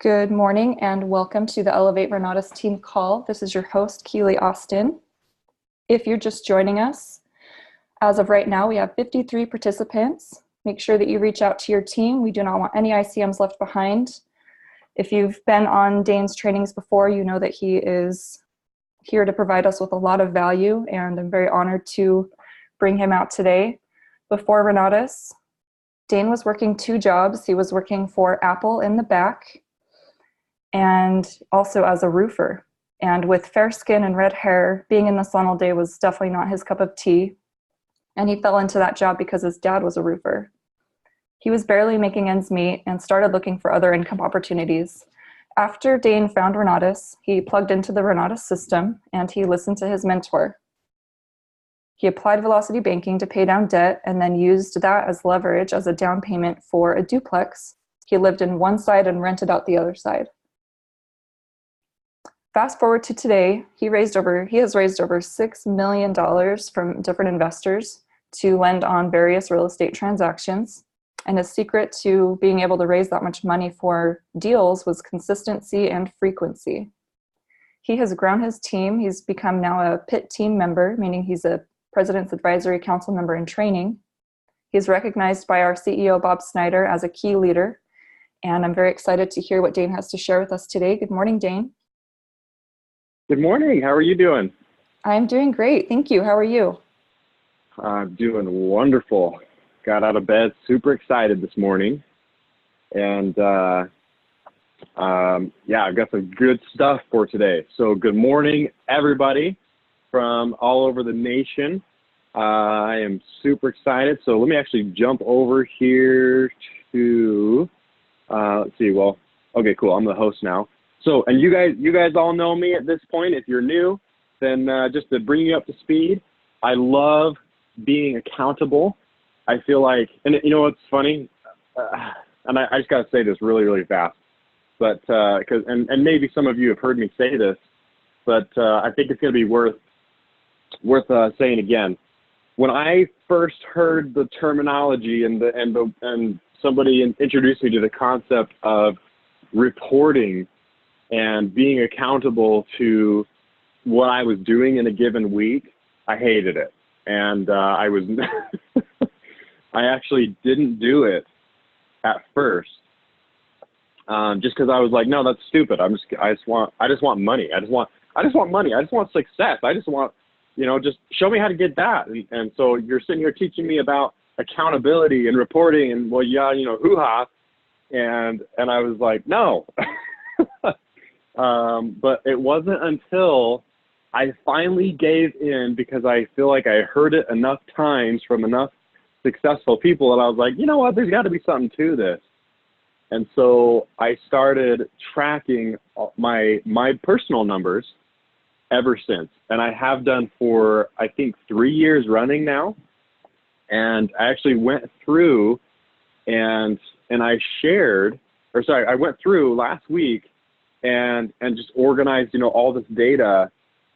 Good morning and welcome to the Elevate Renatus team call. This is your host, Keely Austin. If you're just joining us, as of right now, we have 53 participants. Make sure that you reach out to your team. We do not want any ICMs left behind. If you've been on Daine's trainings before, you know that he is here to provide us with a lot of value, and I'm very honored to bring him out today. Before Renatus, Daine was working two jobs. He was working for Apple in the back and also as a roofer. And with fair skin and red hair, being in the sun all day was definitely not his cup of tea. And he fell into that job because his dad was a roofer. He was barely making ends meet and started looking for other income opportunities. After Daine found Renatus, he plugged into the Renatus system and he listened to his mentor. He applied Velocity Banking to pay down debt and then used that as leverage as a down payment for a duplex. He lived in one side and rented out the other side. Fast forward to today, he has raised over $6 million from different investors to lend on various real estate transactions. And his secret to being able to raise that much money for deals was consistency and frequency. He has grown his team. He's become now a PIT team member, meaning he's a President's Advisory Council member in training. He's recognized by our CEO, Bob Snyder, as a key leader. And I'm very excited to hear what Daine has to share with us today. Good morning, Daine. Good morning. How are you doing? I'm doing great. Thank you. How are you? I'm doing wonderful. Got out of bed super excited this morning. And yeah, I've got some good stuff for today. So good morning, everybody from all over the nation. I am super excited. So let me actually jump over here to, let's see. Well, okay, cool. I'm the host now. So, and you guys all know me at this point. If you're new, then just to bring you up to speed, I love being accountable. I feel like, and you know what's funny? And I just got to say this really, really fast, but and maybe some of you have heard me say this, but I think it's going to be worth saying again. When I first heard the terminology and somebody introduced me to the concept of reporting and being accountable to what I was doing in a given week, I hated it. And I actually didn't do it at first, just because I was like, no, that's stupid. I just want money. I just want money. I just want success. I just want, just show me how to get that. And so you're sitting here teaching me about accountability and reporting and hoo-ha. And I was like, no. But it wasn't until I finally gave in, because I feel like I heard it enough times from enough successful people that I was like, you know what, there's got to be something to this. And so I started tracking my personal numbers ever since. And I have done for, I think, 3 years running now. And I actually went through and I went through last week and just organized, all this data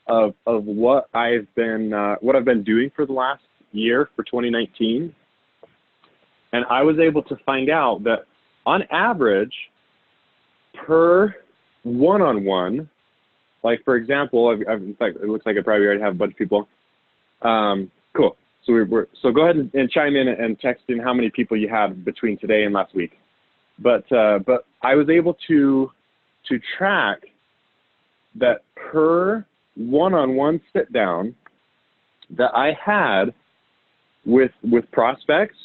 of what I've been doing for the last year for 2019. And I was able to find out that on average per one-on-one, like for example, in fact, it looks like I probably already have a bunch of people. Cool. So go ahead and chime in and text in how many people you had between today and last week. But I was able to track that per one-on-one sit down that I had with prospects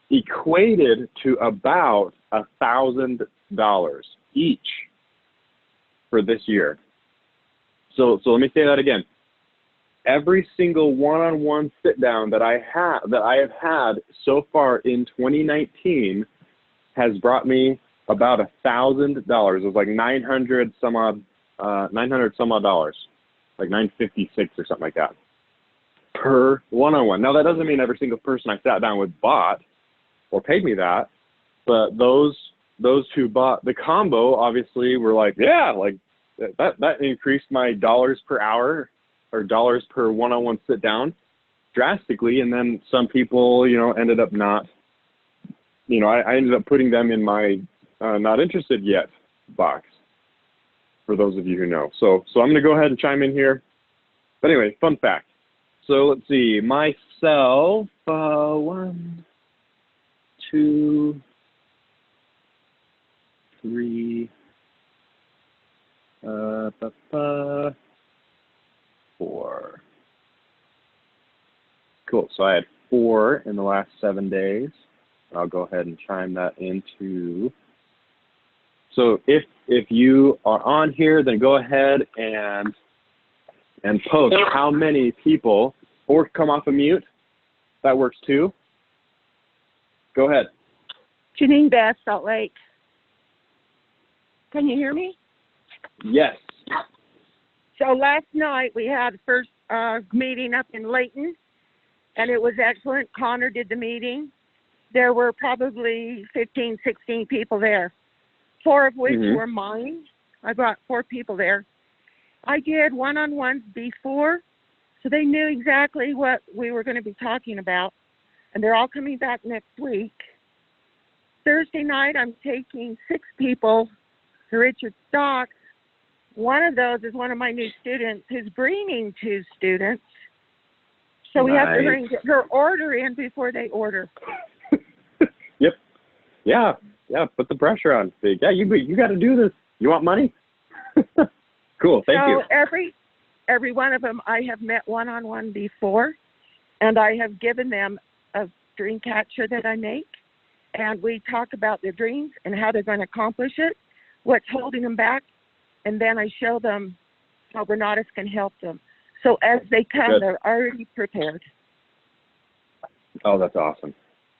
equated to about $1,000 each for this year. So let me say that again. Every single one-on-one sit down that I have had so far in 2019 has brought me about $1,000. It was like 900 some odd dollars, like 956 or something like that per one-on-one. Now that doesn't mean every single person I sat down with bought or paid me that, but those who bought the combo obviously were like, yeah, like that increased my dollars per hour or dollars per one-on-one sit down drastically. And then some people, ended up not, I ended up putting them in my not interested yet box, for those of you who know. So I'm going to go ahead and chime in here. But anyway, fun fact. So let's see, myself, 1, 2, 3, 4. Cool, so I had 4 in the last 7 days. I'll go ahead and chime that into. So if you are on here, then go ahead and post how many people, or come off of mute. That works too. Go ahead. Janine Bass, Salt Lake. Can you hear me? Yes. So last night we had the first meeting up in Layton, and it was excellent. Connor did the meeting. There were probably 15, 16 people there, 4 of which were mine. I brought 4 people there. I did one-on-ones before, so they knew exactly what we were going to be talking about, and they're all coming back next week. Thursday night, I'm taking 6 people to Richard Stock. One of those is one of my new students who's bringing 2 students. So we have to hurry and get her order in before they order. Yep. Yeah. Put the pressure on. Yeah, you got to do this. You want money? Cool. Thank you. So every one of them I have met one-on-one before, and I have given them a dream catcher that I make, and we talk about their dreams and how they're going to accomplish it, what's holding them back, and then I show them how Renatus can help them. So as they come, Good. They're already prepared. Oh, that's awesome.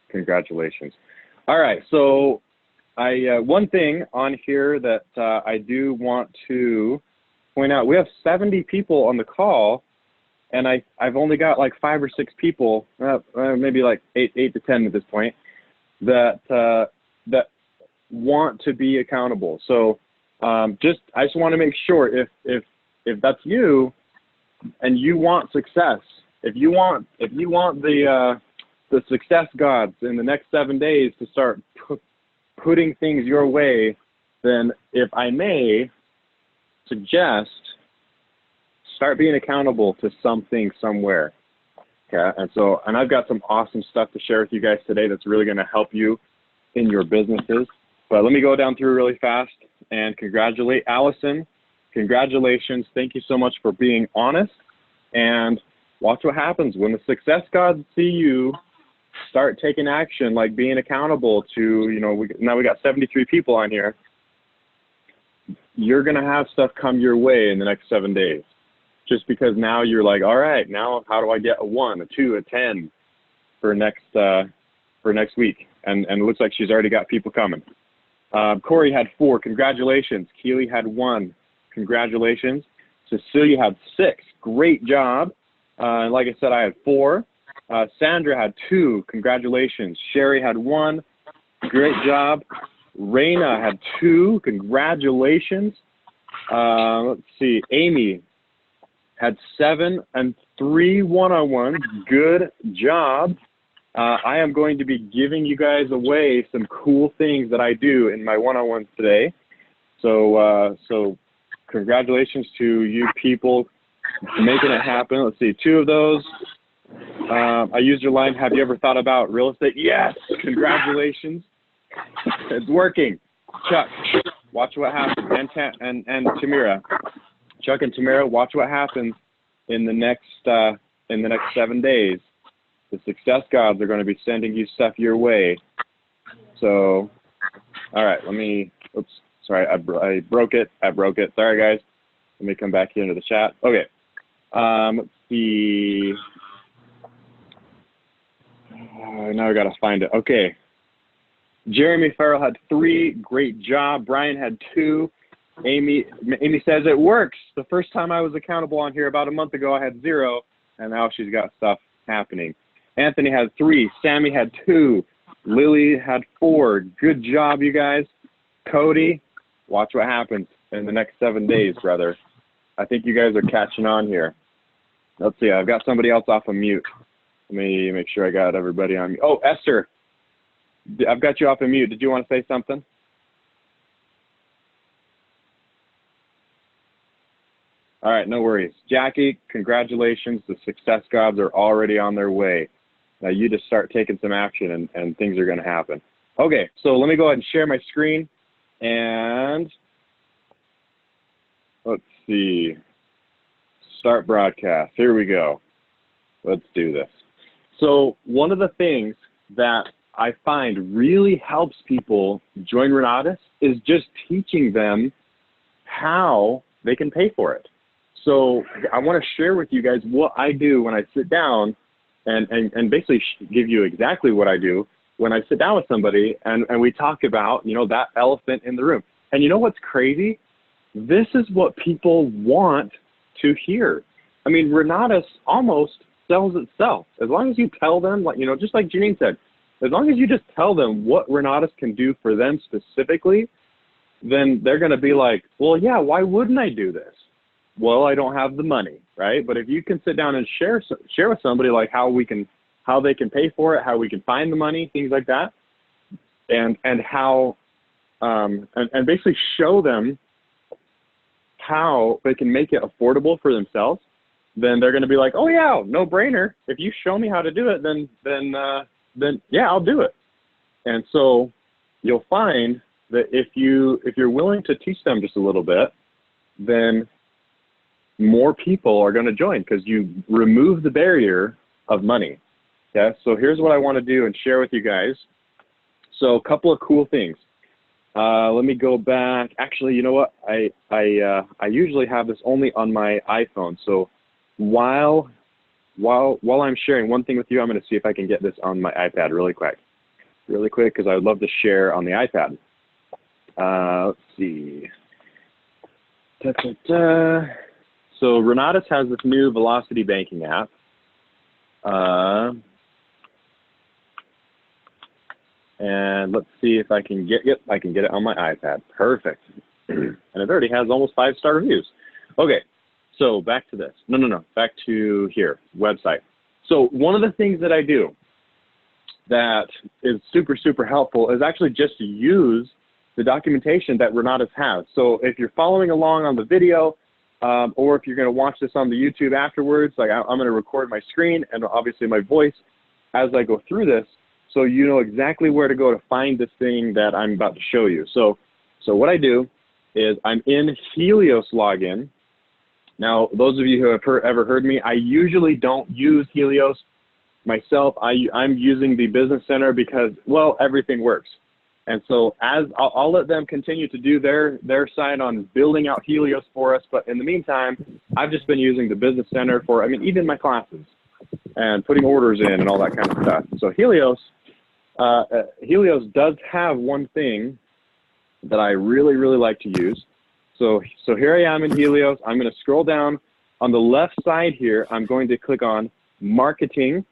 Congratulations. All right. So one thing on here that I do want to point out, we have 70 people on the call, and I've only got like 5 or 6 people, maybe like 8 to 10 at this point, that want to be accountable. So I just want to make sure if that's you and you want success, if you want the success gods in the next 7 days to start putting things your way, then if I may suggest, start being accountable to something somewhere. Okay, and I've got some awesome stuff to share with you guys today that's really going to help you in your businesses. But let me go down through really fast and congratulate Allison. Congratulations. Thank you so much for being honest, and watch what happens when the success gods see you start taking action, like being accountable to, now we got 73 people on here. You're going to have stuff come your way in the next 7 days, just because now you're like, all right, now how do I get a 1, a 2, a 10 for next week? And it looks like she's already got people coming. Corey had 4. Congratulations. Keely had 1. Congratulations. Cecilia had 6. Great job. Like I said, I had 4. Sandra had 2. Congratulations. Sherry had 1. Great job. Raina had 2. Congratulations. Let's see. Amy had 7 and 3 one-on-ones. Good job. I am going to be giving you guys away some cool things that I do in my one-on-ones today. So congratulations to you people making it happen. Let's see, 2 of those. I used your line, have you ever thought about real estate? Yes, congratulations. It's working. Chuck, watch what happens. And Tamira. Chuck and Tamira, watch what happens in the next 7 days. The success gods are going to be sending you stuff your way. So, all right, oops, sorry, I broke it. Sorry, guys. Let me come back here into the chat. Okay. Let's see. Now I got to find it. Okay. Jeremy Farrell had 3. Great job. Brian had 2. Amy says it works. The first time I was accountable on here about a month ago, I had 0, and now she's got stuff happening. Anthony had 3. Sammy had 2. Lily had 4. Good job, you guys. Cody, watch what happens in the next 7 days, brother. I think you guys are catching on here. Let's see. I've got somebody else off of mute. Let me make sure I got everybody on mute. Oh, Esther, I've got you off of mute. Did you want to say something? All right, no worries. Jackie, congratulations. The success gods are already on their way. Now you just start taking some action and things are going to happen. Okay, so let me go ahead and share my screen. And let's see. Start broadcast. Here we go. Let's do this. So one of the things that I find really helps people join Renatus is just teaching them how they can pay for it. So I want to share with you guys what I do when I sit down and basically give you exactly what I do when I sit down with somebody and we talk about, you know, that elephant in the room. And you know what's crazy? This is what people want to hear. I mean, Renatus almost sells itself. As long as you tell them, like, you know, just like Janine said, as long as you just tell them what Renatus can do for them specifically, then they're going to be like, well, yeah, why wouldn't I do this? Well, I don't have the money, right? But if you can sit down and share with somebody like how they can pay for it, how we can find the money, things like that, and how and basically show them how they can make it affordable for themselves, then they're going to be like, oh yeah, no brainer. If you show me how to do it, then yeah, I'll do it. And so you'll find that if you're willing to teach them just a little bit, then more people are going to join because you remove the barrier of money. Okay, so here's what I want to do and share with you guys. So a couple of cool things. Let me go back. Actually, you know what? I usually have this only on my iPhone. So while I'm sharing one thing with you, I'm going to see if I can get this on my iPad really quick because I would love to share on the iPad. Let's see. So Renatus has this new Velocity Banking app. And let's see if I can get it on my iPad. Perfect. And it already has almost 5-star reviews. Okay, so back to this. No, back to here, website. So one of the things that I do that is super, super helpful is actually just to use the documentation that Renatus has. So if you're following along on the video, or if you're going to watch this on the YouTube afterwards, like I'm going to record my screen and obviously my voice as I go through this, so you know exactly where to go to find this thing that I'm about to show you. So what I do is I'm in Helios login. Now, those of you who have ever heard me, I usually don't use Helios myself. I'm using the Business Center because, well, everything works. And so as I'll let them continue to do their side on building out Helios for us. But in the meantime, I've just been using the Business Center for, I mean, even my classes and putting orders in and all that kind of stuff. So Helios does have one thing that I really, really like to use. So here I am in Helios. I'm going to scroll down on the left side here. I'm going to click on Marketing.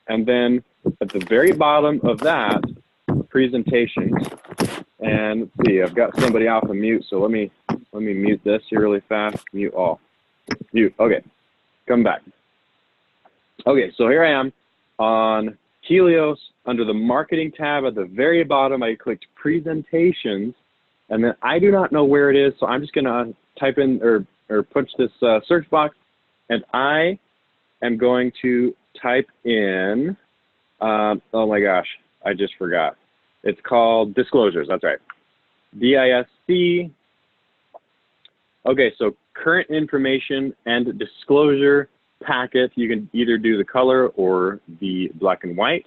And then at the very bottom of that, presentations. And let's see, I've got somebody off of mute, so let me mute this here really fast. Mute all. Mute. Okay. Come back. Okay, so here I am on Helios under the marketing tab at the very bottom. I clicked presentations, and then I do not know where it is, so I'm just gonna type in or punch this search box, and I am going to type in. Oh my gosh, I just forgot. It's called disclosures. That's right. DISC. Okay, so current information and disclosure packet. You can either do the color or the black and white.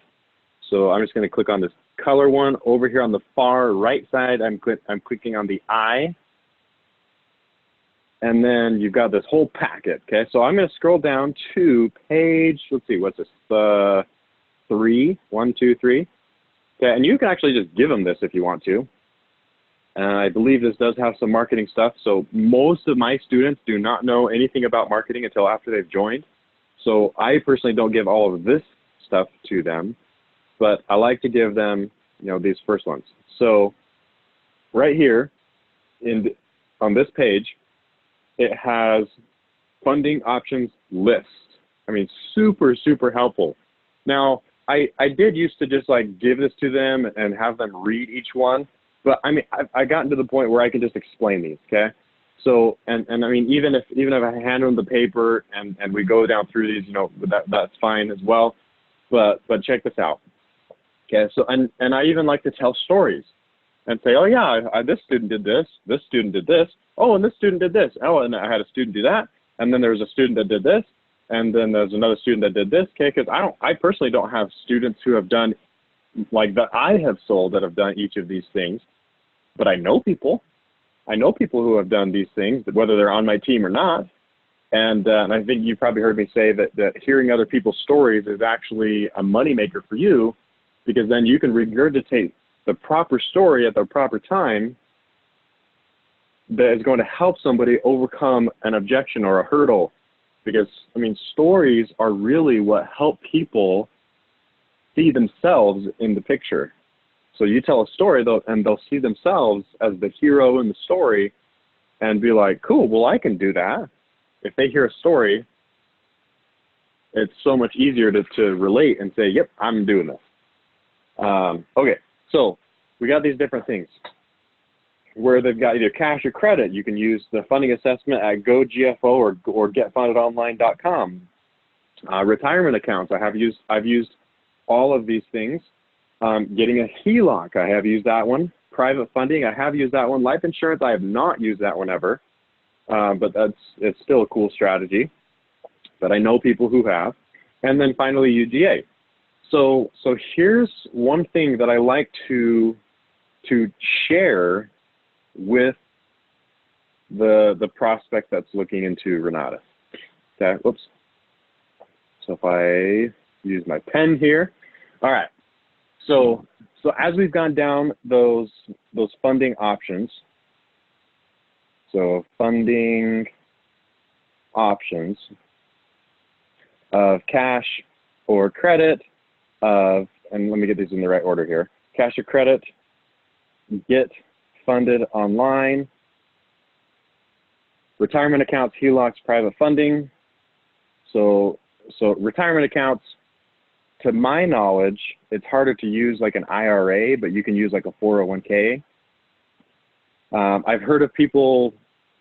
So I'm just going to click on this color one. Over here on the far right side, I'm clicking on the I. And then you've got this whole packet. Okay, so I'm going to scroll down to page, let's see, what's this? 3, 1, 2, 3. Okay, and you can actually just give them this if you want to. I believe this does have some marketing stuff. So most of my students do not know anything about marketing until after they've joined. So I personally don't give all of this stuff to them, but I like to give them, you know, these first ones. So right here on this page, it has funding options list. I mean, super, super helpful. Now, I did used to just like give this to them and have them read each one, but I mean, I've gotten to the point where I can just explain these, okay? So, and I mean, even if I hand them the paper and we go down through these, that's fine as well. But check this out. Okay. So, and I even like to tell stories and say, oh yeah, this student did this student did this. Oh, and this student did this. Oh, and I had a student do that. And then there was a student that did this. And then there's another student that did this. Okay. Cause I personally don't have students who have done like that I have sold that have done each of these things, but I know people who have done these things, whether they're on my team or not. And I think you probably heard me say that hearing other people's stories is actually a moneymaker for you, because then you can regurgitate the proper story at the proper time that is going to help somebody overcome an objection or a hurdle. Because, I mean, stories are really what help people see themselves in the picture. So you tell a story, and they'll see themselves as the hero in the story and be like, cool, well, I can do that. If they hear a story, it's so much easier to relate and say, yep, I'm doing this. Okay, so we got these different things where they've got either cash or credit. You can use the funding assessment at GoGFO or getfundedonline.com. Retirement accounts, I've used all of these things. Getting a HELOC, I have used that one. Private funding, I have used that one. Life insurance, I have not used that one ever, but it's still a cool strategy. But I know people who have. And then finally, UGA. So here's one thing that I like to share with the prospect that's looking into Renata. Okay, whoops. So if I use my pen here, all right. So as we've gone down those funding options, so funding options of cash or credit, and let me get these in the right order here, cash or credit, get funded online, retirement accounts, HELOCs, private funding. So retirement accounts, to my knowledge, it's harder to use like an IRA, but you can use like a 401k. I've heard of people,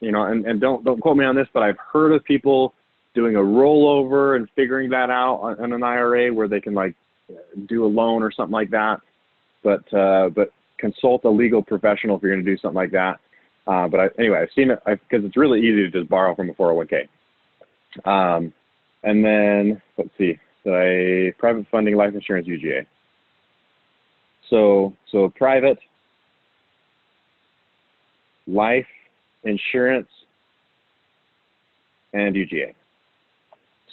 and don't quote me on this, but I've heard of people doing a rollover and figuring that out on an IRA where they can like do a loan or something like that. But consult a legal professional if you're going to do something like that. Anyway, I've seen it because it's really easy to just borrow from a 401k. And then let's see. Private funding, life insurance, UGA. So private, life insurance, and UGA.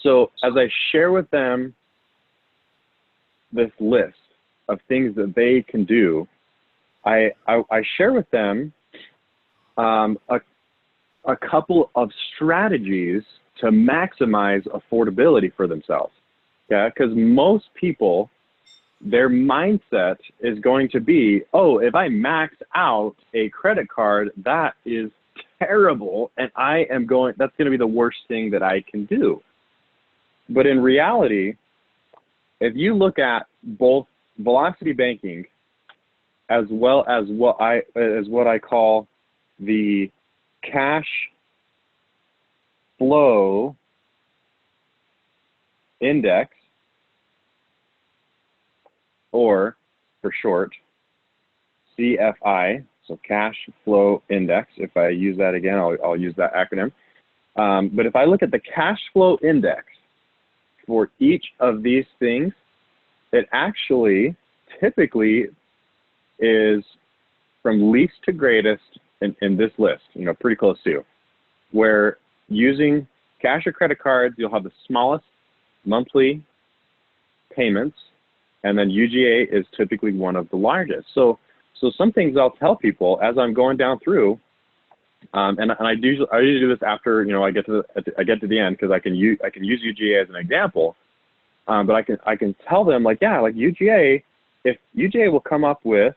So as I share with them this list of things that they can do, I share with them a couple of strategies to maximize affordability for themselves. Yeah, because most people, their mindset is going to be, oh, if I max out a credit card, that is terrible, and that's going to be the worst thing that I can do. But in reality, if you look at both velocity banking as well as what I call the cash flow index, or for short, CFI, so cash flow index. If I use that again, I'll use that acronym. But if I look at the cash flow index for each of these things, it actually typically is from least to greatest in this list, pretty close to, where using cash or credit cards, you'll have the smallest monthly payments, and then UGA is typically one of the largest. So some things I'll tell people as I'm going down through, and I usually do this after I get to the end, because I can use UGA as an example, but I can tell them like UGA, if UGA will come up with,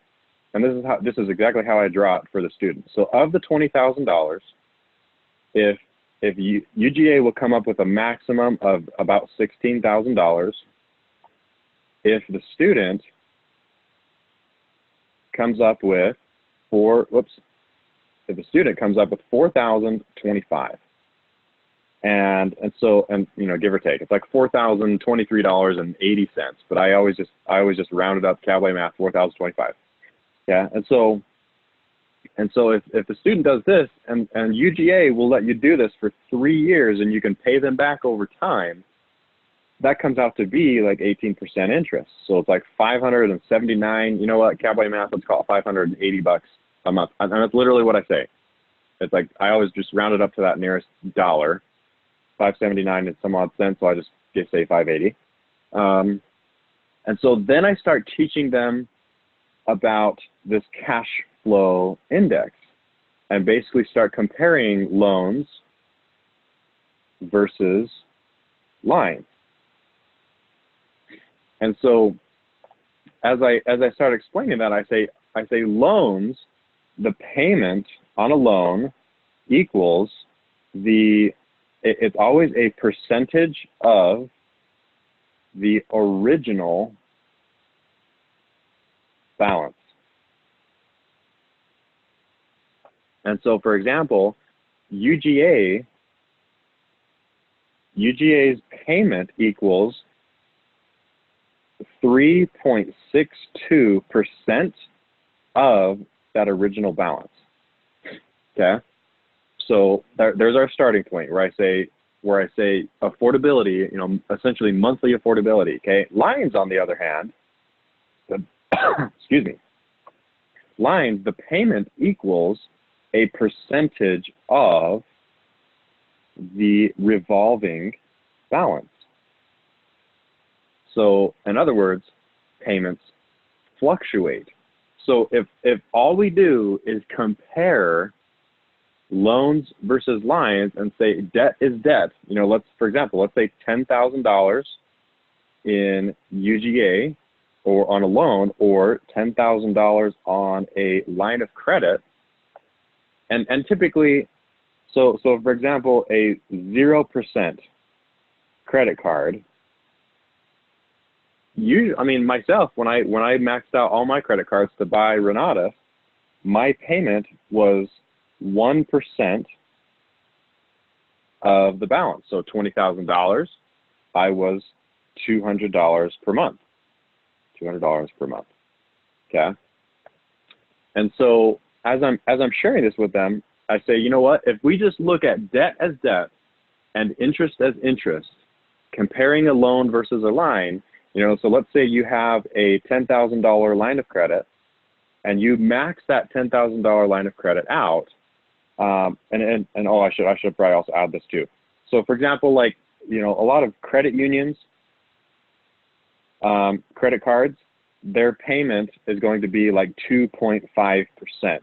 and this is exactly how I draw it for the student. So of the $20,000, if UGA will come up with a maximum of about $16,000. If the student comes up with if a student comes up with 4,025, and you know, give or take, it's like $4,023.80, but I always just round it up, cowboy math, 4,025. Yeah, and so if the student does this, and UGA will let you do this for 3 years, and you can pay them back over time, that comes out to be like 18% interest. So it's like 579. You know what, cowboy math? Let's call it $580 a month, and that's literally what I say. It's like I always just round it up to that nearest dollar. 579 and some odd cents, so I just say 580. And so then I start teaching them about this cash flow index and basically start comparing loans versus lines. And so as I start explaining that, I say loans, the payment on a loan equals it's always a percentage of the original balance. And so, for example, UGA's payment equals 3.62% of that original balance. Okay? So there's our starting point where I say affordability, you know, essentially monthly affordability. Okay, lines on the other hand, excuse me, lines, the payment equals a percentage of the revolving balance. So in other words, payments fluctuate. So if all we do is compare loans versus lines and say debt is debt, you know, for example, let's say $10,000 in UGA or on a loan, or $10,000 on a line of credit, and typically, so for example, a 0% credit card. I mean, myself, when I maxed out all my credit cards to buy Renata, my payment was 1% of the balance. So $20,000, I was $200 per month. $200 per month. Okay. And so as I'm sharing this with them, I say, you know what? If we just look at debt as debt and interest as interest, comparing a loan versus a line, you know, so let's say you have a $10,000 line of credit, and you max that $10,000 line of credit out. I should probably also add this too. So for example, like, you know, a lot of credit unions, credit cards, their payment is going to be like 2.5%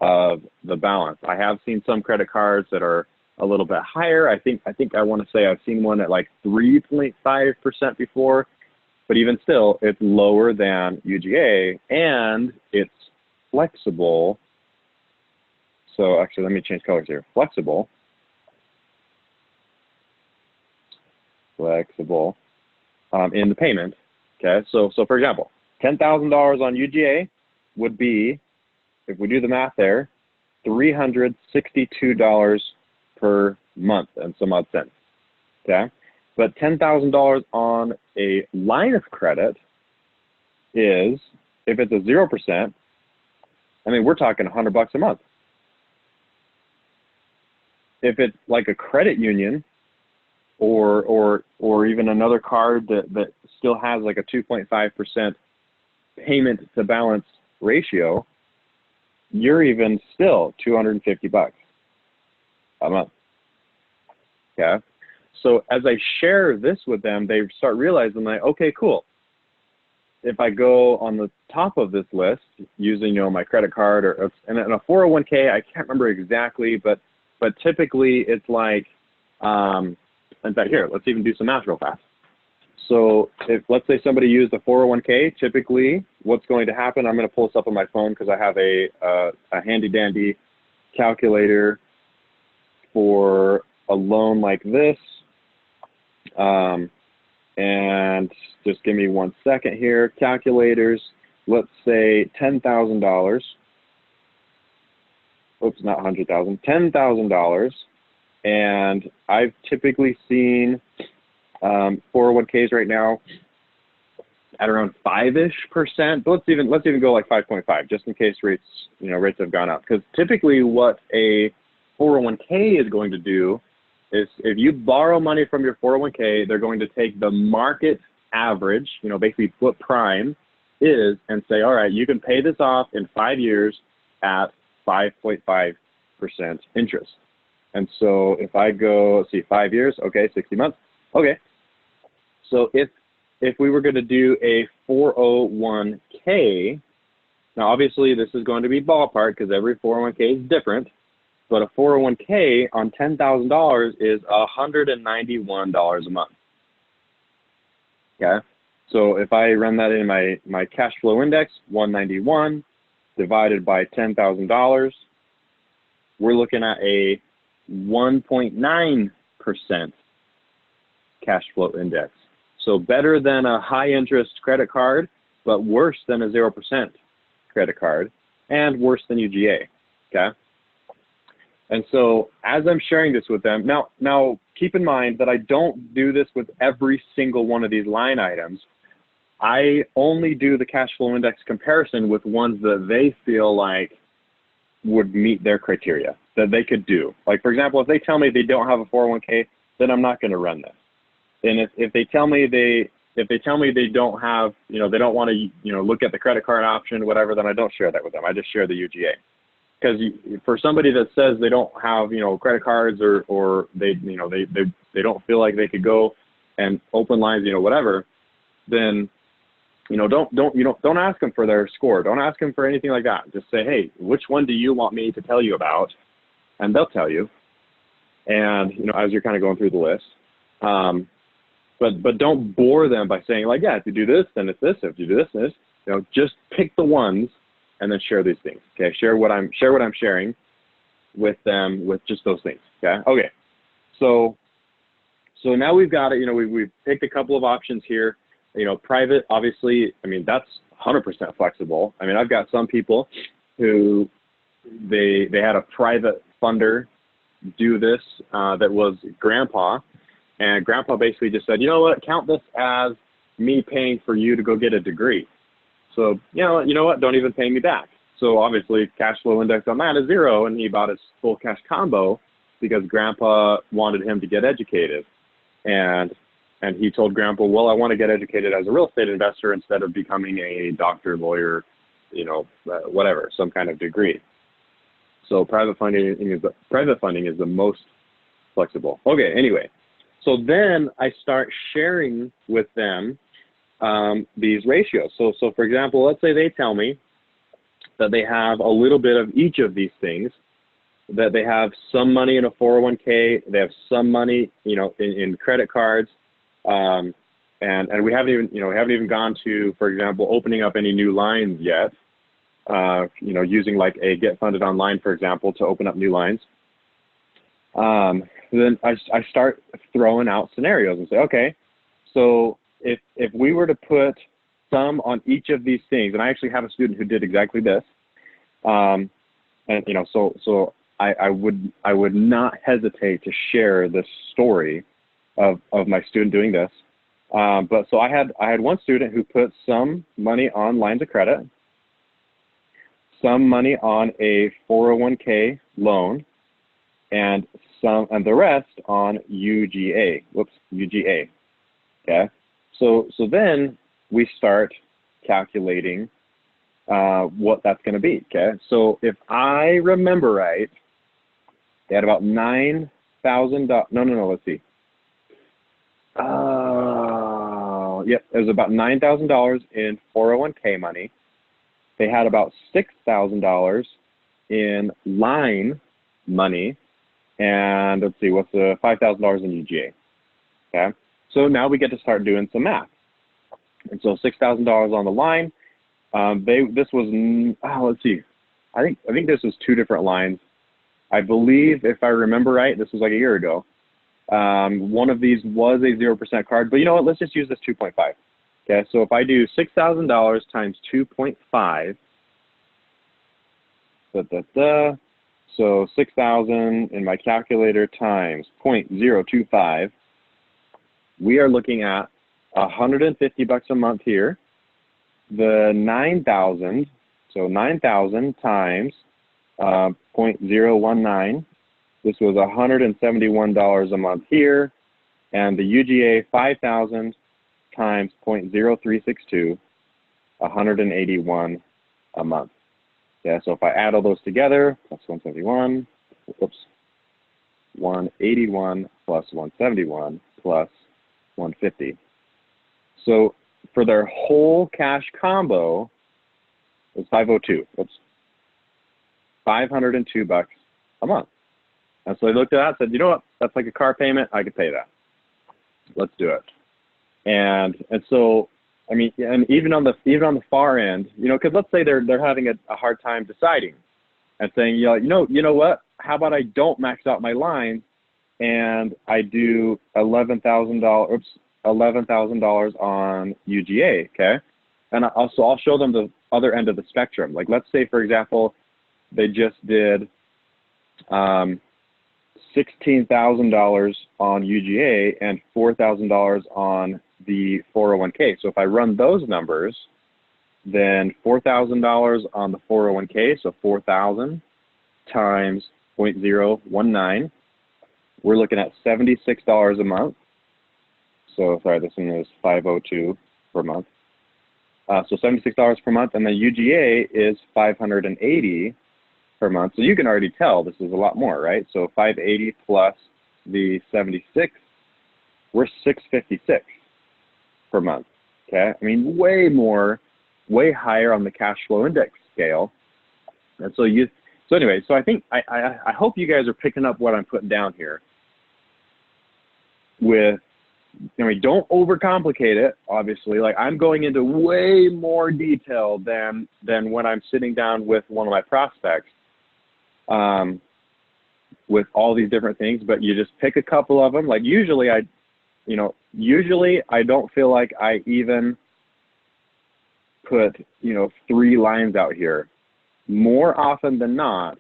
of the balance. I have seen some credit cards that are a little bit higher. I think I want to say I've seen one at like 3.5% before, but even still, it's lower than UGA, and it's flexible. So actually, let me change colors here. Flexible in the payment. Okay, so for example, $10,000 on UGA would be, if we do the math there, $362 per month and some odd cents. Okay, but $10,000 on a line of credit is, if it's a 0%, I mean, we're talking $100 a month. If it's like a credit union or even another card that still has like a 2.5% payment to balance ratio, you're even still $250 a month. Okay. So as I share this with them, they start realizing like, okay, cool. If I go on the top of this list using, you know, my credit card and a 401k, I can't remember exactly, but typically it's like, in fact, here, let's even do some math real fast. So if, let's say somebody used a 401k, typically what's going to happen, I'm going to pull this up on my phone because I have a handy dandy calculator for a loan like this. And just give me 1 second here. Calculators, let's say $10,000. oops, not 100,000, $10,000. And I've typically seen 401ks right now at around 5-ish%, but let's even go like 5.5, just in case rates have gone up. Because typically what a 401k is going to do is, if you borrow money from your 401k, they're going to take the market average, basically what prime is, and say, all right, you can pay this off in 5 years at 5.5% interest. And so if I go, let's see, 5 years, okay, 60 months, okay. So if we were going to do a 401k, now obviously this is going to be ballpark because every 401k is different, but a 401k on $10,000 is $191 a month. Okay, so if I run that in my cash flow index, 191 divided by $10,000, we're looking at a 1.9% cash flow index. So better than a high interest credit card, but worse than a 0% credit card, and worse than UGA, okay? And so as I'm sharing this with them, now keep in mind that I don't do this with every single one of these line items. I only do the cash flow index comparison with ones that they feel like would meet their criteria, that they could do. Like, for example, if they tell me they don't have a 401k, then I'm not going to run this. And if they tell me they don't have, they don't want to, look at the credit card option, whatever, then I don't share that with them. I just share the UGA. Because for somebody that says they don't have, credit cards or they don't feel like they could go and open lines, whatever, then, don't ask them for their score. Don't ask them for anything like that. Just say, hey, which one do you want me to tell you about? And they'll tell you. And, as you're kind of going through the list. But don't bore them by saying, like, yeah, if you do this, then it's this. If you do this, this. Just pick the ones and then share these things. Okay, share what I'm sharing with them with just those things. Okay. Okay. So now we've got it. We've picked a couple of options here. Private, obviously. I mean, that's 100% flexible. I mean, I've got some people who they had a private funder do this that was grandpa. And grandpa basically just said, you know what, count this as me paying for you to go get a degree. So, you know what, don't even pay me back. So obviously cash flow index on that is 0, and he bought his full cash combo because grandpa wanted him to get educated. And he told grandpa, well, I want to get educated as a real estate investor instead of becoming a doctor, lawyer, whatever, some kind of degree. So private funding is the most flexible. Okay, anyway. So then I start sharing with them these ratios. So for example, let's say they tell me that they have a little bit of each of these things, that they have some money in a 401k, they have some money, in credit cards, and we haven't even gone to, for example, opening up any new lines yet. Using like a Get Funded Online, for example, to open up new lines. Then I start throwing out scenarios and say, okay, so if we were to put some on each of these things, and I actually have a student who did exactly this, and so I would not hesitate to share this story of my student doing this. But so I had one student who put some money on lines of credit, some money on a 401k loan, and the rest on UGA. UGA. Okay. So then we start calculating what that's going to be. Okay. So if I remember right, they had about $9,000. No. Let's see. Yep. It was about $9,000 in 401k money. They had about $6,000 in line money. And let's see, what's the $5,000 in UGA? Okay, so now we get to start doing some math. And so $6,000 on the line. This was, let's see, I think this was 2 different lines. I believe, if I remember right, this was like a year ago. One of these was a 0% card, but you know what? Let's just use this 2.5. Okay, so if I do $6,000 times 2.5, so So 6,000 in my calculator times 0.025. We are looking at $150 a month here. The 9,000, so 9,000 times 0.019. This was $171 a month here. And the UGA 5,000 times 0.0362, 181 a month. Yeah, so if I add all those together, plus 171, whoops, 181 plus 171 plus 150. So for their whole cash combo, it was 502. Whoops, $502 a month. And so I looked at that and said, you know what? That's like a car payment. I could pay that. Let's do it. And so, I mean, and even on the far end, you know, because let's say they're having a hard time deciding and saying, you know what? How about I don't max out my lines and I do $11,000 on UGA, okay? And I'll show them the other end of the spectrum. Like, let's say, for example, they just did $16,000 on UGA and $4,000 on the 401k. So if I run those numbers, then $4,000 on the 401k, so 4,000 times 0.019, we're looking at $76 a month. So sorry, this one is 502 per month. So $76 per month, and the UGA is 580 per month. So you can already tell this is a lot more, right? So 580 plus the 76, we're 656 per month. Okay, I mean way more, way higher on the cash flow index scale. And so anyway, so I think I hope you guys are picking up what I'm putting down here. With, I mean, don't overcomplicate it. Obviously, like I'm going into way more detail than when I'm sitting down with one of my prospects. With all these different things, but you just pick a couple of them. Like usually I don't feel like I even put, 3 lines out here. More often than not,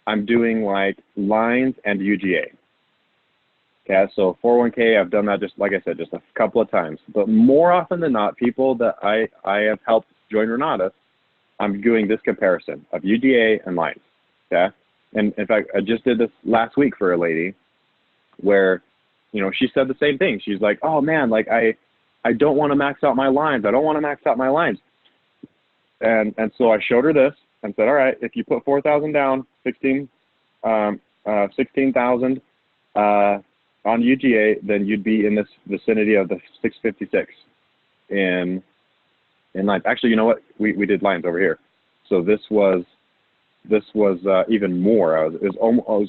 I'm doing like lines and UGA. Okay, so 401k, I've done that just, like I said, just a couple of times. But more often than not, people that I have helped join Renatus, I'm doing this comparison of UGA and lines, okay? And in fact, I just did this last week for a lady where, she said the same thing. She's like, oh man, like I don't want to max out my lines. I don't want to max out my lines. And so I showed her this and said, all right, if you put 4,000 down, 16,000 on UGA, then you'd be in this vicinity of the 656 in lines. Actually, you know what? We did lines over here. So this was even more. It was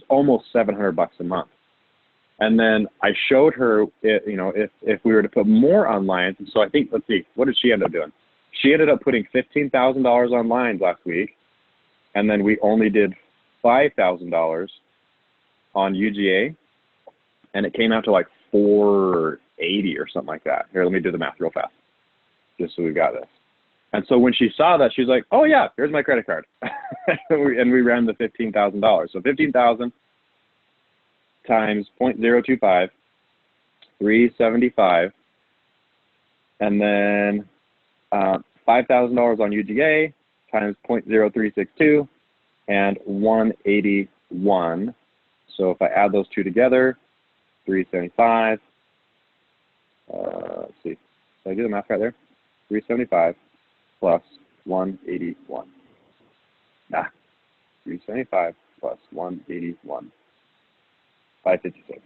almost $700 a month. And then I showed her, if we were to put more on lines. And so I think, let's see, what did she end up doing? She ended up putting $15,000 on lines last week. And then we only did $5,000 on UGA. And it came out to like 480 or something like that. Here, let me do the math real fast, just so we got this. And so when she saw that, she's like, oh yeah, here's my credit card. and we ran the $15,000. So 15,000 times 0.025, 375, and then $5,000 on UGA times 0.0362 and 181. So if I add those two together, 375, let's see, did I do the math right there? 375 plus 181. 375 plus 181. 556.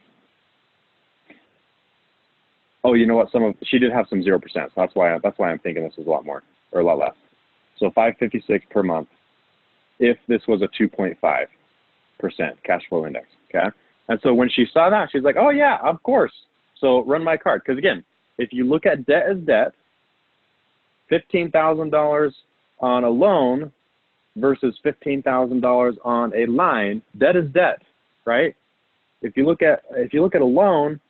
Oh, you know what? She did have some 0%, so that's why I'm thinking this was a lot more or a lot less. So 556 per month if this was a 2.5% cash flow index. Okay. And so when she saw that, she's like, oh yeah, of course. So run my card. Because again, if you look at debt as debt, $15,000 on a loan versus $15,000 on a line, debt is debt, right? If you look at a loan,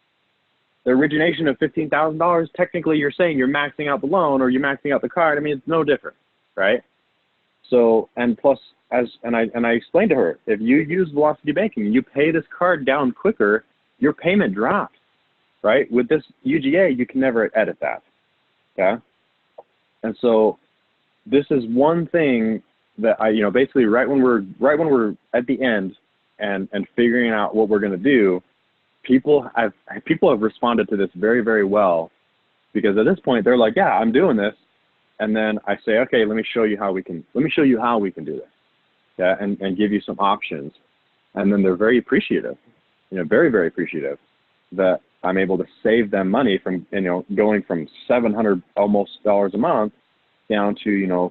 the origination of $15,000, technically you're saying you're maxing out the loan or you're maxing out the card. I mean, it's no different, right? So, and plus, and I explained to her, if you use Velocity Banking, you pay this card down quicker, your payment drops, right? With this UGA, you can never edit that, okay? And so this is one thing that basically right when we're at the end and figuring out what we're going to do, people have responded to this very, very well, because at this point they're like, yeah, I'm doing this. And then I say, okay, let me show you how we can do this. Yeah. And give you some options. And then they're very appreciative, very, very appreciative that I'm able to save them money from, going from $700 almost a month down to,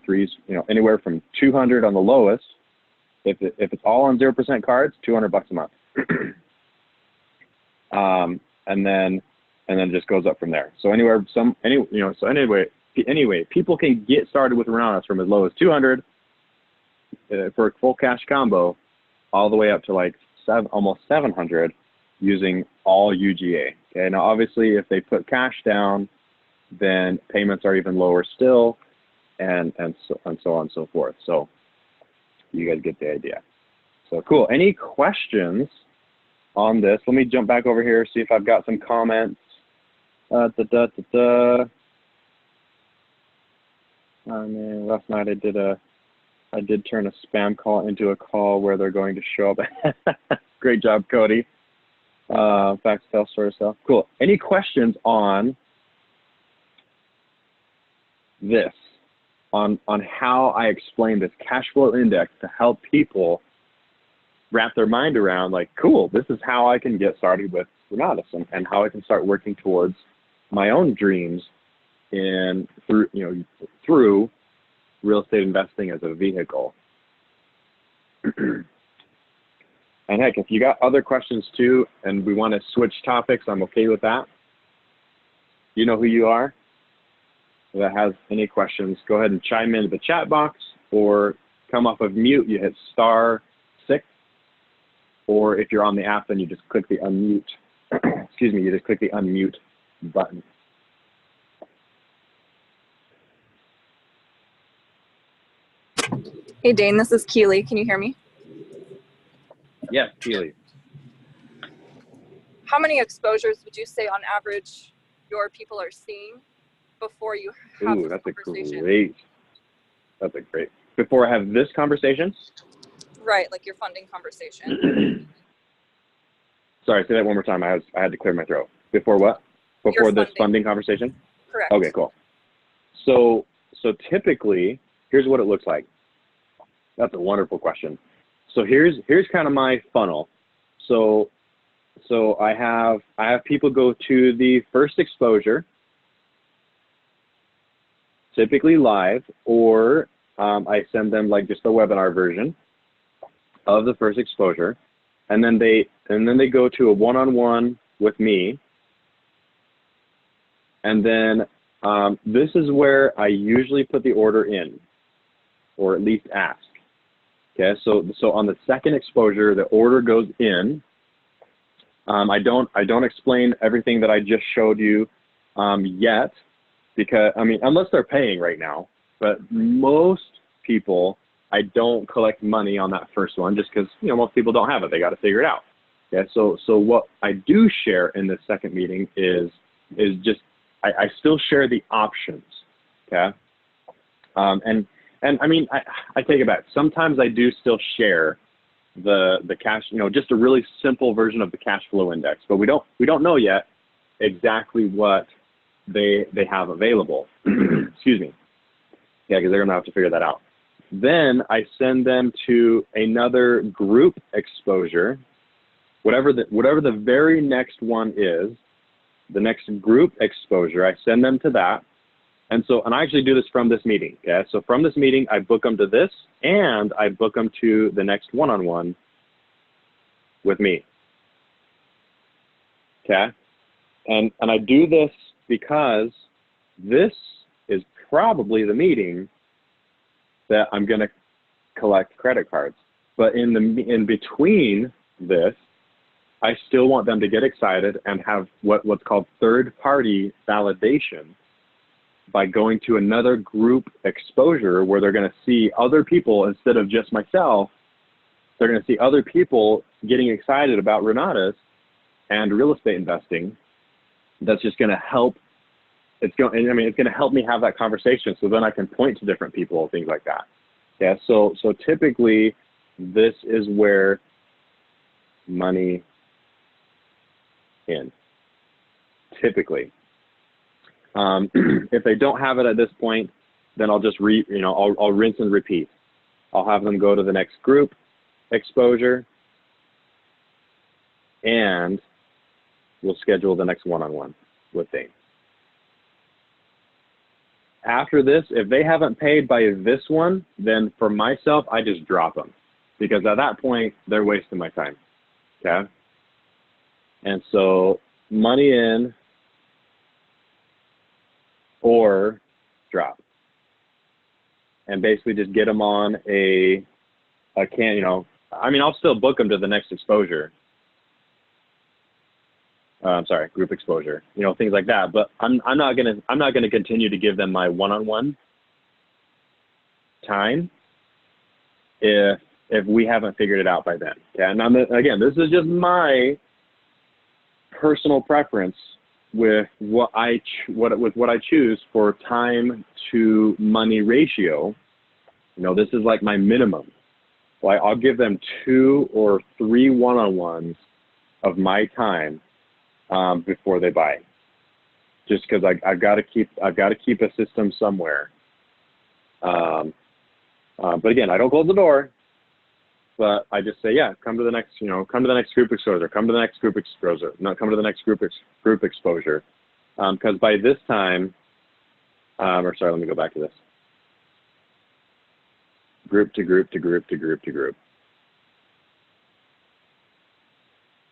anywhere from 200 on the lowest. If it's all on 0% cards, $200 a month. And then it just goes up from there. So anyway, people can get started with Renatus from as low as 200 for a full cash combo, all the way up to like almost 700 using all UGA. Okay, now obviously if they put cash down, then payments are even lower still, and so on and so forth. So you guys get the idea. So cool. Any questions on this? Let me jump back over here, see if I've got some comments. Last night I did turn a spam call into a call where they're going to show up. Great job, Cody. Fax, tell, story, stuff. Cool. Any questions on this? On how I explain this cash flow index to help people wrap their mind around, like, cool, this is how I can get started with Renatus, and how I can start working towards my own dreams through real estate investing as a vehicle. And heck, if you got other questions too, and we want to switch topics, I'm okay with that. You know who you are. If that has any questions, go ahead and chime into the chat box, or come off of mute, you hit *6, or if you're on the app, then you just click the unmute. Excuse me, you just click the unmute button. Hey, Daine, this is Keely. Can you hear me? Yes, Keely. How many exposures would you say on average your people are seeing before you have this conversation? That's a great. Before I have this conversation? Right, like your funding conversation. Sorry, say that one more time. I had to clear my throat. Before what? Before this funding conversation? Correct. Okay, cool. So typically, here's what it looks like. That's a wonderful question. So here's kind of my funnel. So I have people go to the first exposure, typically live, or I send them like just the webinar version of the first exposure, and then they go to a one-on-one with me, and then this is where I usually put the order in, or at least ask. Okay, so on the second exposure, the order goes in. I don't explain everything that I just showed you yet, because unless they're paying right now. But most people, I don't collect money on that first one, just because most people don't have it. They got to figure it out. Okay, so what I do share in this second meeting is just I still share the options. Okay, and I take it back. Sometimes I do still share the cash, just a really simple version of the cash flow index, but we don't know yet exactly what they have available. Excuse me. Yeah, because they're gonna have to figure that out. Then I send them to another group exposure, whatever the very next one is, the next group exposure. I send them to that. And I actually do this from this meeting. Okay, so from this meeting, I book them to this, and I book them to the next one-on-one with me. Okay, and I do this because this is probably the meeting that I'm going to collect credit cards. But in between this, I still want them to get excited and have what's called third-party validation by going to another group exposure where they're going to see other people instead of just myself. They're going to see other people getting excited about Renatus and real estate investing. That's just going to help. It's going to help me have that conversation. So then I can point to different people, things like that. Yeah. So typically this is where money in. Typically, if they don't have it at this point, then I'll just I'll rinse and repeat. I'll have them go to the next group exposure, and we'll schedule the next one-on-one with Daine. After this, if they haven't paid by this one, then for myself, I just drop them, because at that point, they're wasting my time, okay? And so money in or drop. And basically just get them on I'll still book them to the next exposure. Group exposure, things like that. But I'm not gonna continue to give them my one-on-one time if we haven't figured it out by then. Okay? And again, this is just my personal preference with what I choose for time to money ratio. This is like my minimum. Well, I'll give them 2 or 3 one-on-ones of my time before they buy, just because I've got to keep a system somewhere. But again, I don't close the door, but I just say, yeah, come to the next group exposure, come to the next group exposure, come to the next group exposure, because by this time, let me go back to this. Group to group to group to group to group.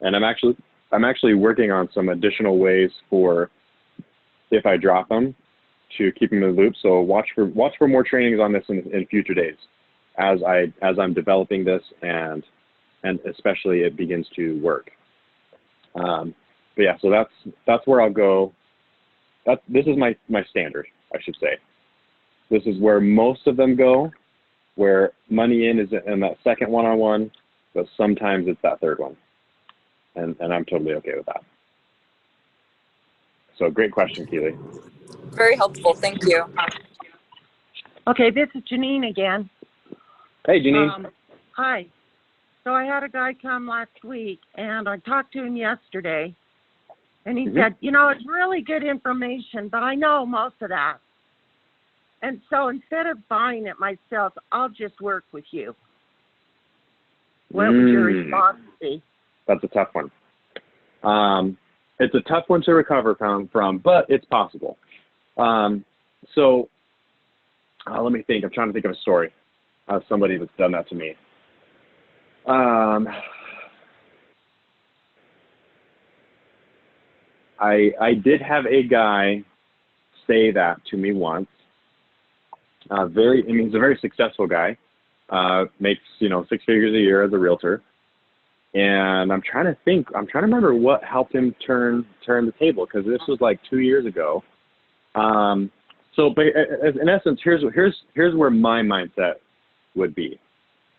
And I'm actually working on some additional ways for, if I drop them, to keep them in the loop. So watch for more trainings on this in future days, as I'm developing this and especially it begins to work. But yeah, so that's where I'll go. This is my standard, I should say. This is where most of them go, where money in is in that second one-on-one, but sometimes it's that third one. And I'm totally okay with that. So great question, Keely. Very helpful. Thank you. Okay, this is Janine again. Hey, Janine. Hi. So I had a guy come last week, and I talked to him yesterday, and he said, it's really good information, but I know most of that. And so instead of buying it myself, I'll just work with you. What would your response be? That's a tough one. It's a tough one to recover from, but it's possible. So let me think. I'm trying to think of a story of somebody that's done that to me. I did have a guy say that to me once. He's a very successful guy. Makes 6 figures a year as a realtor. And I'm trying to remember what helped him turn the table, because this was like 2 years ago. But in essence, here's where my mindset would be.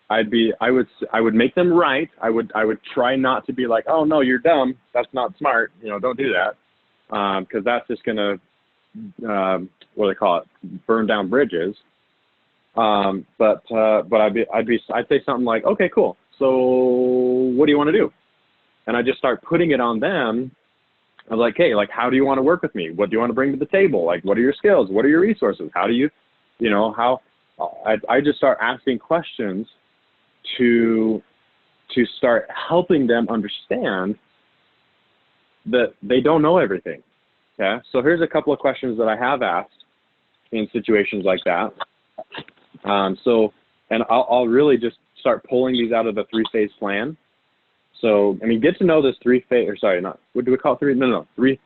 I would make them right. I would try not to be like, oh no, you're dumb. That's not smart. Don't do that. Because that's just gonna what do they call it? Burn down bridges. But I'd say something like, okay, cool. So what do you want to do? And I just start putting it on them. I was like, hey, how do you want to work with me? What do you want to bring to the table? What are your skills? What are your resources? How do you, I just start asking questions to start helping them understand that they don't know everything. Okay. So here's a couple of questions that I have asked in situations like that. And I'll really just start pulling these out of the 3-phase plan. So, get to know this 3-phase, what do we call it? 3.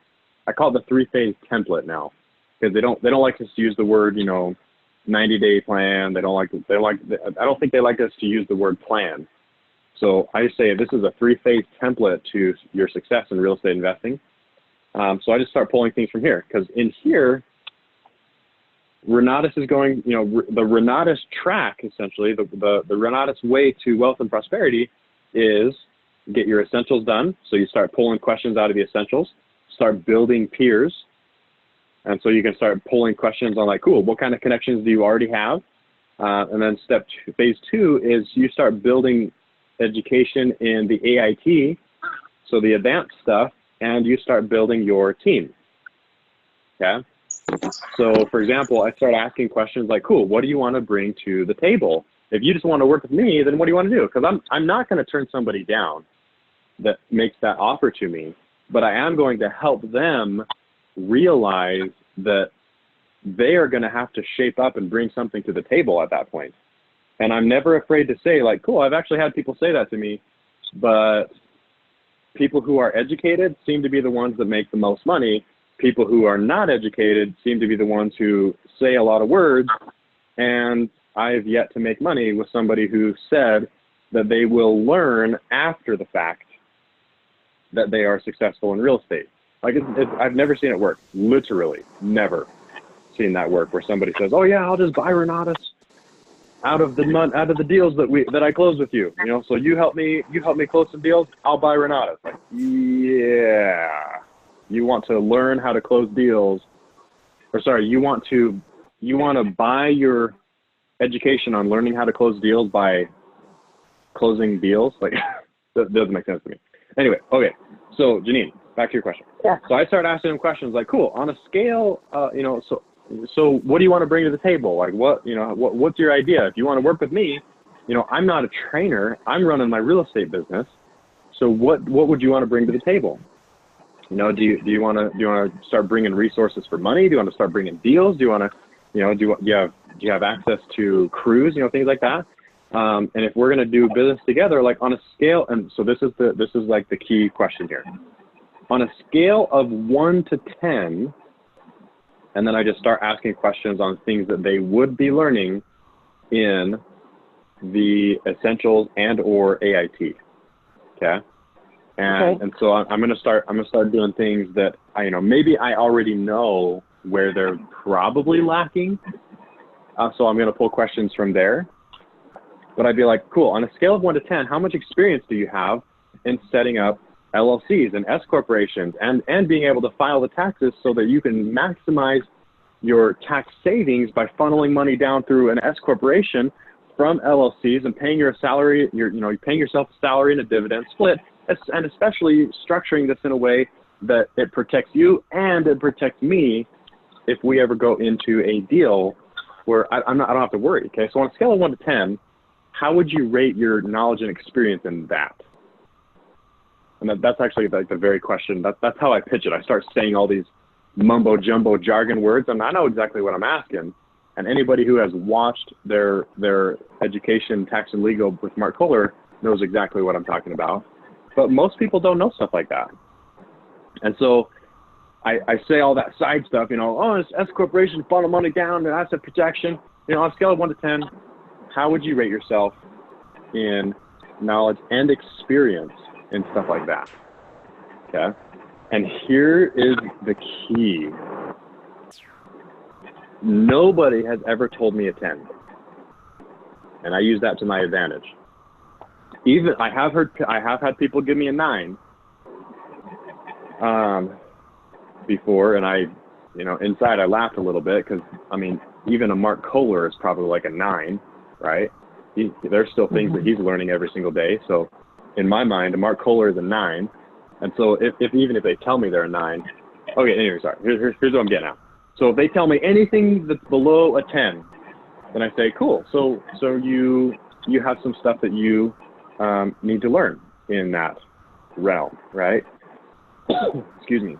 I call it the 3-phase template now, because they don't like us to use the word, 90-day plan. I don't think they like us to use the word plan. So I just say this is a 3-phase template to your success in real estate investing. So I just start pulling things from here, because in here, Renatus is going, the Renatus track, essentially, the Renatus way to wealth and prosperity is get your essentials done. So you start pulling questions out of the essentials, start building peers. And so you can start pulling questions on like, cool, what kind of connections do you already have? And then phase two is you start building education in the AIT, so the advanced stuff, and you start building your team. Okay. So for example, I start asking questions like, cool, what do you want to bring to the table? If you just want to work with me, then what do you want to do? Because I'm not going to turn somebody down that makes that offer to me, but I am going to help them realize that they are going to have to shape up and bring something to the table at that point. And I'm never afraid to say like, cool, I've actually had people say that to me, but people who are educated seem to be the ones that make the most money. People who are not educated seem to be the ones who say a lot of words, and I've yet to make money with somebody who said that they will learn after the fact that they are successful in real estate. Like I've never seen it work, literally never seen that work where somebody says, oh yeah, I'll just buy Renatus out of the deals that I close with you. So you help me close some deals, I'll buy Renatus. Like, yeah. You want to learn how to close deals, or sorry, you want to buy your education on learning how to close deals by closing deals? Like, that doesn't make sense to me. Anyway, okay. So Janine, back to your question. Yeah. So I started asking them questions like, cool, on a scale, so what do you want to bring to the table? Like what's your idea? If you want to work with me, I'm not a trainer. I'm running my real estate business. So what would you want to bring to the table? Do you want to start bringing resources for money? Do you want to start bringing deals? Do you want to, do you have access to crews? Things like that. And if we're going to do business together, like on a scale, and so this is like the key question here. On a scale of 1 to 10, and then I just start asking questions on things that they would be learning in the essentials and or AIT. Okay. And so I'm going to start doing things that maybe I already know where they're probably lacking. So I'm going to pull questions from there. But I'd be like, cool, on a scale of 1 to 10, how much experience do you have in setting up LLCs and S corporations and being able to file the taxes so that you can maximize your tax savings by funneling money down through an S corporation from LLCs and paying your salary, you're paying yourself a salary and a dividend split, and especially structuring this in a way that it protects you and it protects me if we ever go into a deal where I don't have to worry. Okay, so on a scale of 1 to 10, how would you rate your knowledge and experience in that? And that's actually like the very question. That's how I pitch it. I start saying all these mumbo jumbo jargon words, and I know exactly what I'm asking. And anybody who has watched their education, tax and legal with Mark Kohler knows exactly what I'm talking about. But most people don't know stuff like that. And so I say all that side stuff, it's S corporation, funnel money down, and asset protection. On a scale of 1 to 10, how would you rate yourself in knowledge and experience in stuff like that? Okay. And here is the key. Nobody has ever told me a 10. And I use that to my advantage. Even I have had people give me a 9 before, and I, inside I laughed a little bit because even a Mark Kohler is probably like a 9, right? There's still things that he's learning every single day. So in my mind, a Mark Kohler is a 9, and so even if they tell me they're a 9, okay. Anyway, sorry. Here's what I'm getting at. So if they tell me anything that's below a 10, then I say, cool. So you have some stuff that you need to learn in that realm, right? Excuse me.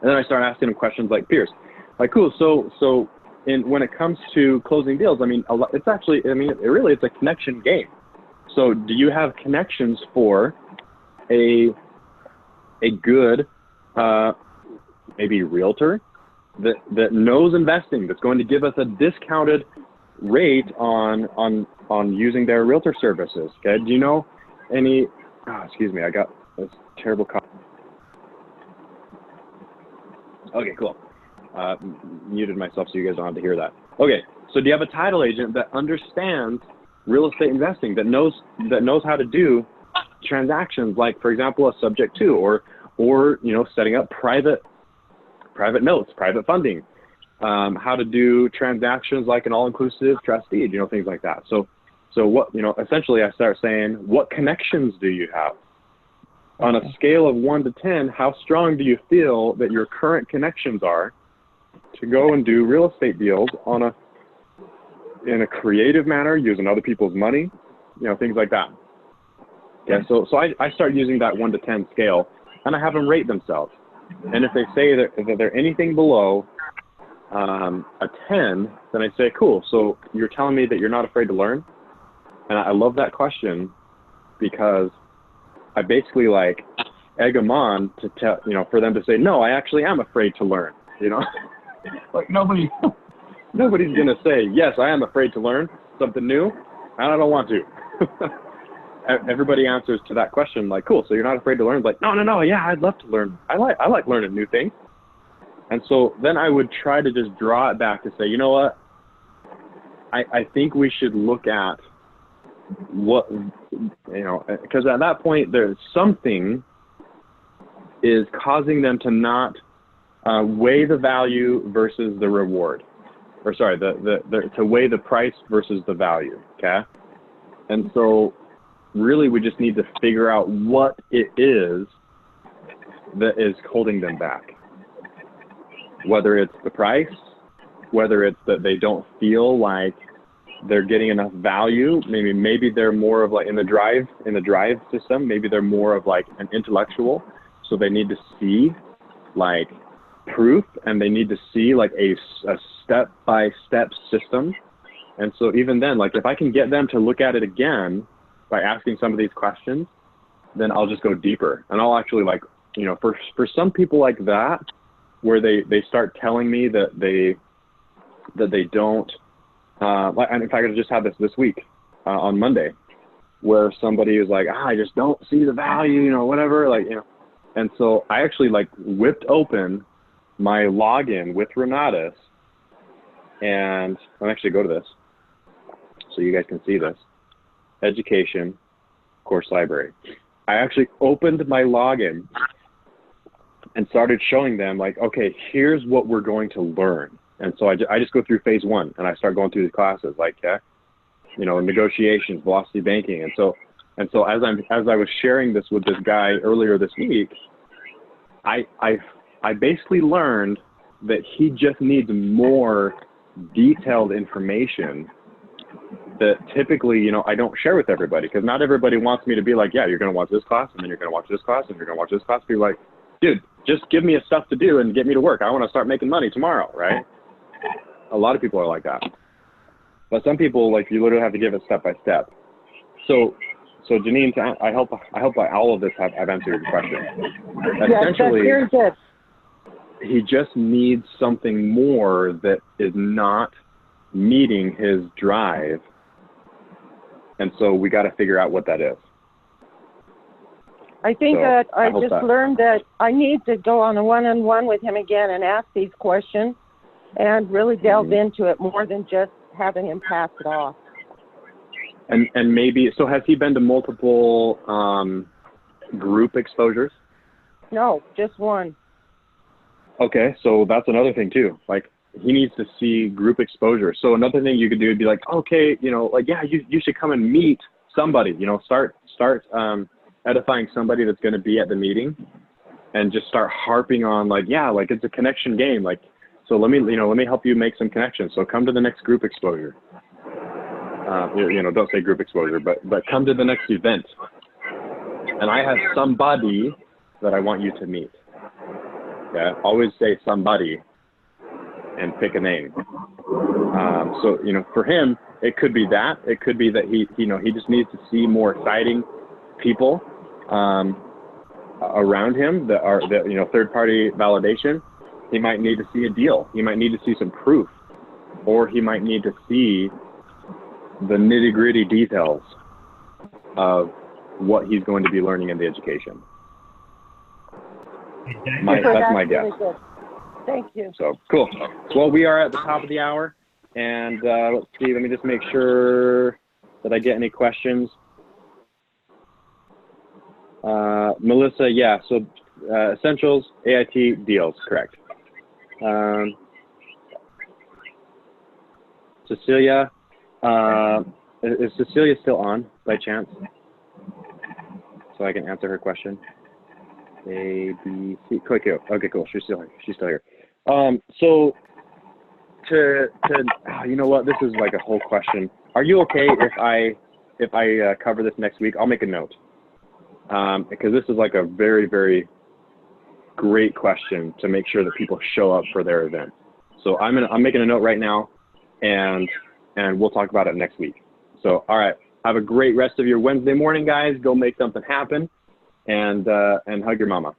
And then I start asking them questions like peers, like, cool. So when it comes to closing deals, it's actually, it's a connection game. So do you have connections for a good, maybe realtor that knows investing, that's going to give us a discounted rate on using their realtor services? Okay. Do you know any, excuse me, I got this terrible cough. Okay, cool. muted myself so you guys don't have to hear that. Okay, so do you have a title agent that understands real estate investing, that knows how to do transactions, like, for example, a subject to, or setting up private notes, private funding, how to do transactions like an all-inclusive trust deed, things like that. So what, essentially I start saying, what connections do you have? On a scale of 1 to 10, how strong do you feel that your current connections are to go and do real estate deals in a creative manner, using other people's money, things like that. Okay, so I start using that 1 to 10 scale, and I have them rate themselves. And if they say that they're anything below a 10, then I say, cool, so you're telling me that you're not afraid to learn? And I love that question, because I basically egg them on to tell, for them to say, no, I actually am afraid to learn, like nobody's going to say, yes, I am afraid to learn something new, and I don't want to. Everybody answers to that question like, cool, so you're not afraid to learn? Like, no, yeah, I'd love to learn. I like learning new things. And so then I would try to just draw it back to say, you know what, I think we should look at what, because at that point there's something is causing them to not weigh the value versus the reward, or sorry, to weigh the price versus the value, okay? And so really we just need to figure out what it is that is holding them back. Whether it's the price, whether it's that they don't feel like they're getting enough value, maybe they're more of like in the drive system, maybe they're more of like an intellectual, so they need to see like proof, and they need to see like a step-by-step system. And so even then, like if I can get them to look at it again by asking some of these questions, then I'll just go deeper, and I'll actually for some people like that, where they start telling me that they don't, and in fact, I just had this week on Monday, where somebody was like, I just don't see the value, whatever, and so I actually whipped open my login with Renatus, and I'll actually go to this so you guys can see this. Education, course library. I actually opened my login and started showing them okay, here's what we're going to learn. And so I just go through phase 1, and I start going through the classes negotiations, velocity banking. And so as I was sharing this with this guy earlier this week, I basically learned that he just needs more detailed information that typically, I don't share with everybody, because not everybody wants me to be like, yeah, you're going to watch this class, and then you're going to watch this class, and you're going to watch this class. Be like, dude, just give me a stuff to do and get me to work. I want to start making money tomorrow, right? A lot of people are like that. But some people, you literally have to give it step by step. So Janine, I hope by all of this I've answered your question. Yes, that's very good. He just needs something more that is not meeting his drive. And so we got to figure out what that is. I think that I just learned that I need to go on a one-on-one with him again and ask these questions and really delve into it more than just having him pass it off. And maybe, so has he been to multiple group exposures? No, just one. Okay, so that's another thing too. He needs to see group exposure. So another thing you could do would be okay, yeah, you should come and meet somebody, start edifying somebody that's going to be at the meeting, and just start harping on it's a connection game. So let me help you make some connections. So come to the next group exposure. Don't say group exposure, but come to the next event. And I have somebody that I want you to meet. Yeah, always say somebody and pick a name. So, for him, it could be that. It could be that he just needs to see more exciting people around him that are third-party validation. He might need to see a deal. He might need to see some proof, or he might need to see the nitty-gritty details of what he's going to be learning in the education. That's my guess. Really good. Thank you. So cool. Well, we are at the top of the hour, and let's see. Let me just make sure that I get any questions. Melissa, yeah. So essentials, AIT, deals, correct. Cecilia, is Cecilia still on by chance? So I can answer her question. A, B, C. Okay, cool. She's still here. So you know what? This is like a whole question. Are you okay if I cover this next week? I'll make a note because this is like a very, very great question to make sure that people show up for their event. So I'm making a note right now, and we'll talk about it next week. So all right, have a great rest of your Wednesday morning, guys. Go make something happen, and hug your mama.